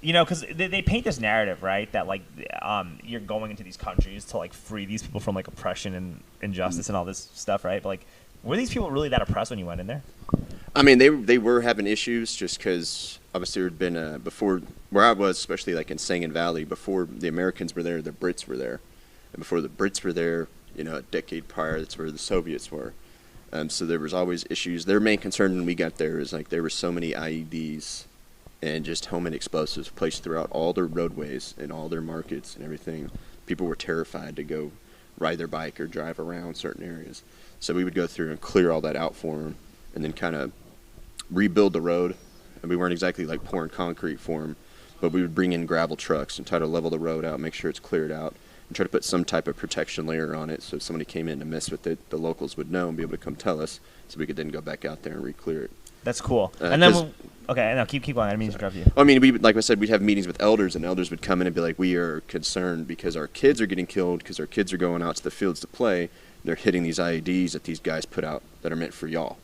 because they paint this narrative, right, that like you're going into these countries to like free these people from like oppression and injustice and all this stuff, right? But like, were these people really that oppressed when you went in there? I mean, they were having issues just because obviously there had been before where I was, especially like in Sangin Valley, before the Americans were there, the Brits were there, and before the Brits were there, a decade prior, that's where the Soviets were. So there was always issues. Their main concern when we got there is like there were so many IEDs and just homemade explosives placed throughout all their roadways and all their markets and everything. People were terrified to go ride their bike or drive around certain areas. So we would go through and clear all that out for them and then kind of rebuild the road. And we weren't exactly like pouring concrete for them, but we would bring in gravel trucks and try to level the road out, make sure it's cleared out, and try to put some type of protection layer on it so if somebody came in to mess with it, the locals would know and be able to come tell us so we could then go back out there and re-clear it. That's cool. And then, okay, no, keep going. I didn't mean to interrupt you. I mean, like I said, we'd have meetings with elders, and elders would come in and be like, we are concerned because our kids are getting killed, because our kids are going out to the fields to play. They're hitting these IEDs that these guys put out that are meant for y'all.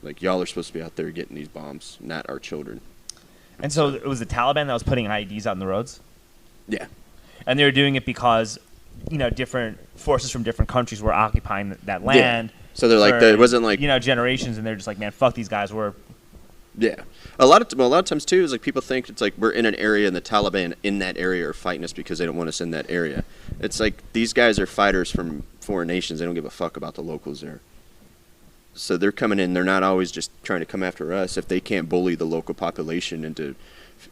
Like, y'all are supposed to be out there getting these bombs, not our children. And so it was the Taliban that was putting IEDs out on the roads? Yeah. And they were doing it because, different forces from different countries were occupying that land. Yeah. So they're like, it wasn't like generations, and they're just like, man, fuck these guys. Yeah, a lot of times too is like people think it's like we're in an area and the Taliban in that area are fighting us because they don't want us in that area. It's like these guys are fighters from foreign nations. They don't give a fuck about the locals there. So they're coming in. They're not always just trying to come after us. If they can't bully the local population into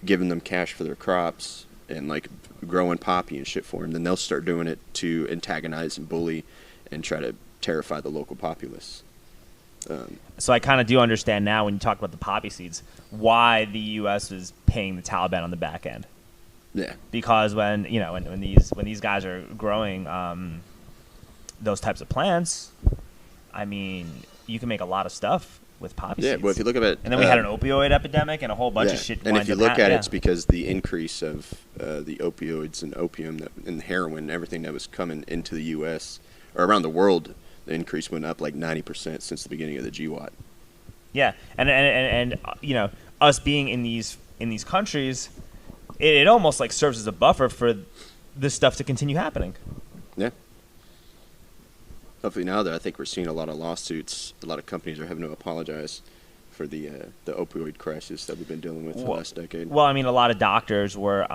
giving them cash for their crops and like growing poppy and shit for them, then they'll start doing it to antagonize and bully and try to terrify the local populace. So I kind of do understand now when you talk about the poppy seeds why the U.S. is paying the Taliban on the back end. Yeah. Because when these guys are growing those types of plants, I mean, you can make a lot to with poppy seeds. Yeah, well, if you look at it, and then we had an opioid epidemic and a whole bunch of shit. And if you look at it, it's because the increase of the opioids and opium and heroin and everything that was coming into the U.S. or around the world. The increase went up like 90% since the beginning of the GWAT. Yeah, and us being in these countries, it almost like serves as a buffer for this stuff to continue happening. Yeah. Hopefully now that I think we're seeing a lot of lawsuits, a lot of companies are having to apologize for the opioid crisis that we've been dealing with for the last decade. Well, I mean, a lot of doctors were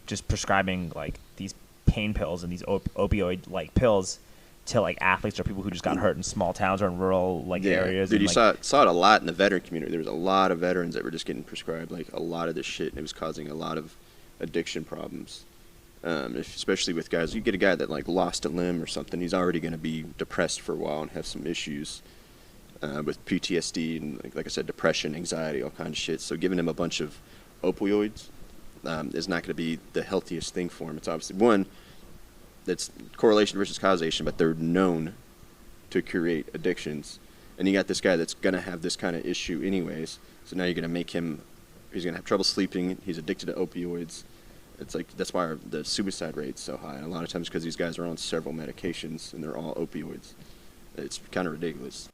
just prescribing like these pain pills and these opioid like pills to like athletes or people who just got hurt in small towns or in rural areas. Dude, you saw it a lot in the veteran community. There was a lot of veterans that were just getting prescribed like a lot of this shit, and it was causing a lot of addiction problems. Especially with guys, you get a guy that like lost a limb or something, he's already going to be depressed for a while and have some issues with PTSD and like I said, depression, anxiety, all kinds of shit. So giving him a bunch of opioids is not going to be the healthiest thing for him. It's obviously one. That's correlation versus causation, but they're known to create addictions. And you got this guy that's going to have this kind of issue anyways. So now you're going to make him, he's going to have trouble sleeping. He's addicted to opioids. It's like, that's why the suicide rate's so high. And a lot of times because these guys are on several medications and they're all opioids. It's kind of ridiculous.